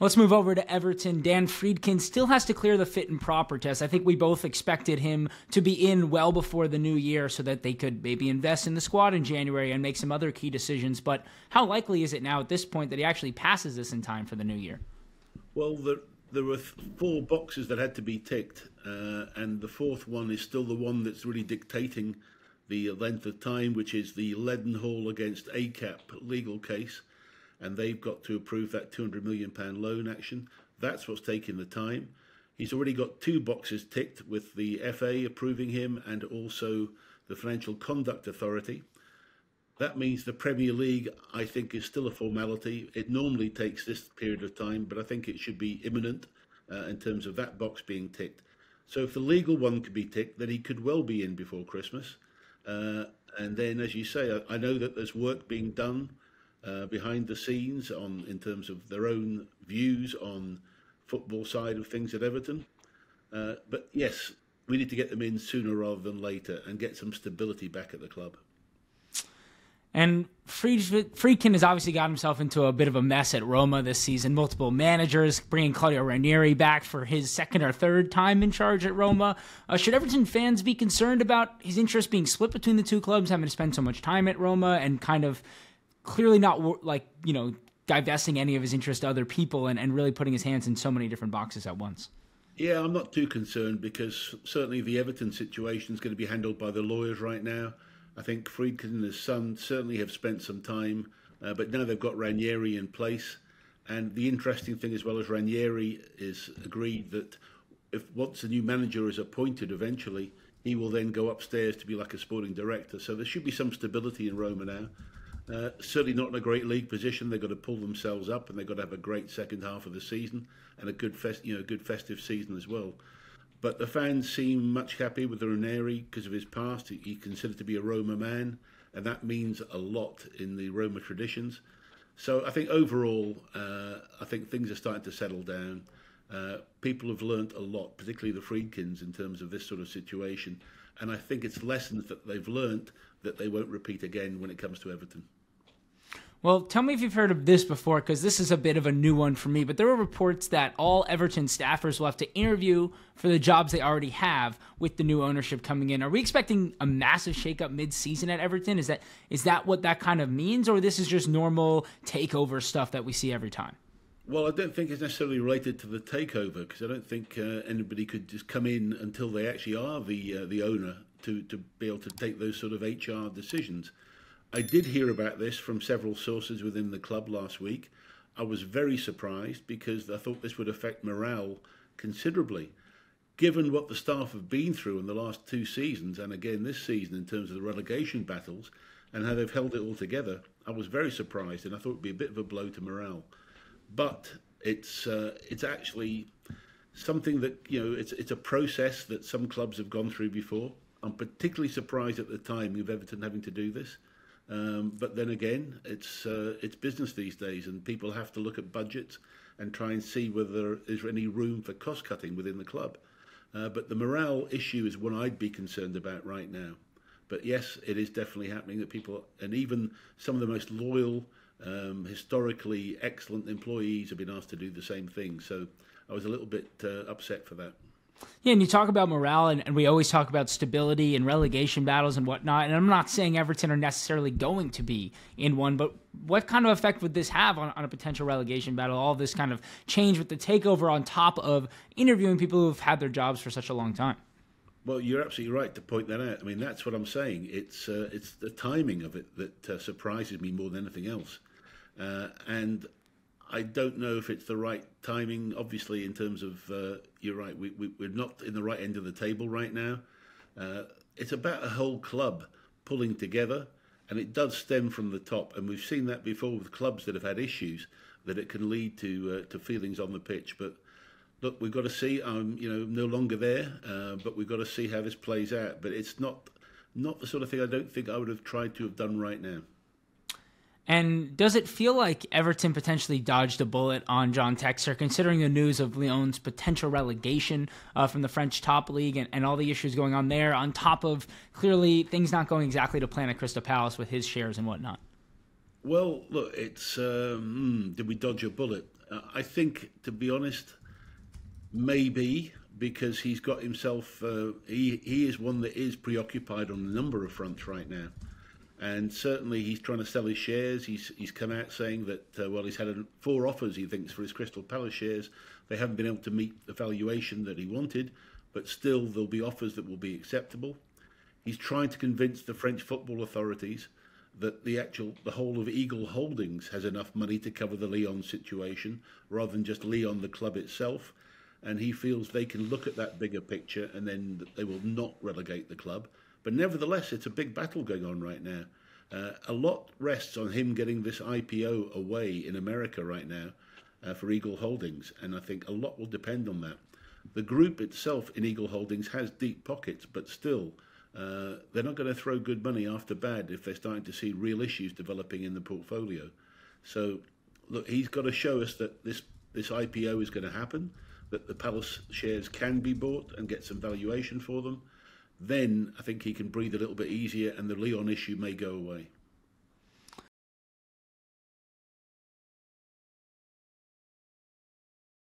Let's move over to Everton. Dan Friedkin still has to clear the fit and proper test. I think we both expected him to be in well before the new year so that they could maybe invest in the squad in January and make some other key decisions. But how likely is it now at this point that he actually passes this in time for the new year? Well, there were 4 boxes that had to be ticked, and the 4th one is still the one that's really dictating the length of time, which is the Leadenhall against ACAP legal case. And they've got to approve that £200 million loan action. That's what's taking the time. He's already got 2 boxes ticked with the FA approving him and also the Financial Conduct Authority. That means the Premier League, I think, is still a formality. It normally takes this period of time, but I think it should be imminent in terms of that box being ticked. So if the legal one could be ticked, then he could well be in before Christmas. And then, as you say, I know that there's work being done behind the scenes in terms of their own views on football side of things at Everton. But yes, we need to get them in sooner rather than later and get some stability back at the club. And Friedkin has obviously got himself into a bit of a mess at Roma this season. Multiple managers, bringing Claudio Raneri back for his 2nd or 3rd time in charge at Roma. Should Everton fans be concerned about his interest being split between the 2 clubs, having to spend so much time at Roma and kind of clearly not divesting any of his interest to other people and really putting his hands in so many different boxes at once? Yeah, I'm not too concerned because certainly the Everton situation is going to be handled by the lawyers right now. I think Friedkin and his son certainly have spent some time, but now they've got Raneri in place. And the interesting thing as well as Raneri is agreed that once a new manager is appointed eventually, he will then go upstairs to be like a sporting director. So there should be some stability in Roma now. Certainly not in a great league position. They've got to pull themselves up, and they've got to have a great second half of the season and a good festive season as well. But the fans seem much happy with the Raneri because of his past. He's considered to be a Roma man, and that means a lot in the Roma traditions. So I think overall, I think things are starting to settle down. People have learnt a lot, particularly the Friedkins, in terms of this sort of situation. And I think it's lessons that they've learnt that they won't repeat again when it comes to Everton. Well, tell me if you've heard of this before, because this is a bit of a new one for me, but there are reports that all Everton staffers will have to interview for the jobs they already have with the new ownership coming in. Are we expecting a massive shakeup mid-season at Everton? Is that what that kind of means, or this is just normal takeover stuff that we see every time? Well, I don't think it's necessarily related to the takeover, because I don't think anybody could just come in until they actually are the owner to be able to take those sort of HR decisions. I did hear about this from several sources within the club last week. I was very surprised because I thought this would affect morale considerably. Given what the staff have been through in the last 2 seasons, and again this season in terms of the relegation battles, and how they've held it all together, I was very surprised, and I thought it would be a bit of a blow to morale. But it's actually something that, it's a process that some clubs have gone through before. I'm particularly surprised at the time of Everton having to do this. But then again, it's business these days, and people have to look at budgets and try and see whether there's any room for cost cutting within the club. But the morale issue is one I'd be concerned about right now. But yes, it is definitely happening that people, and even some of the most loyal, historically excellent employees have been asked to do the same thing. So I was a little bit upset for that. Yeah, and you talk about morale, and we always talk about stability and relegation battles and whatnot, and I'm not saying Everton are necessarily going to be in one, but what kind of effect would this have on a potential relegation battle, all this kind of change with the takeover on top of interviewing people who have had their jobs for such a long time? Well, you're absolutely right to point that out. I mean, that's what I'm saying. It's the timing of it that surprises me more than anything else. And I don't know if it's the right timing, obviously, in terms of, you're right, we're not in the right end of the table right now. It's about a whole club pulling together, and it does stem from the top. And we've seen that before with clubs that have had issues, that it can lead to feelings on the pitch. But look, we've got to see. I'm no longer there, but we've got to see how this plays out. But it's not the sort of thing I don't think I would have tried to have done right now. And does it feel like Everton potentially dodged a bullet on John Textor, considering the news of Lyon's potential relegation from the French top league and all the issues going on there, on top of clearly things not going exactly to plan at Crystal Palace with his shares and whatnot? Well, look, it's did we dodge a bullet? I think, to be honest, maybe because he's got himself. He is one that is preoccupied on a number of fronts right now, and certainly he's trying to sell his shares. He's come out saying that he's had 4 offers, he thinks, for his Crystal Palace shares. They haven't been able to meet the valuation that he wanted, but still there'll be offers that will be acceptable. He's trying to convince the French football authorities that the whole of Eagle Holdings has enough money to cover the Lyon situation, rather than just Lyon, the club itself. And he feels they can look at that bigger picture, and then they will not relegate the club. But nevertheless, it's a big battle going on right now. A lot rests on him getting this IPO away in America right now for Eagle Holdings, and I think a lot will depend on that. The group itself in Eagle Holdings has deep pockets, but still, they're not going to throw good money after bad if they're starting to see real issues developing in the portfolio. So, look, he's got to show us that this IPO is going to happen, that the Palace shares can be bought and get some valuation for them. Then I think he can breathe a little bit easier, and the Lyon issue may go away.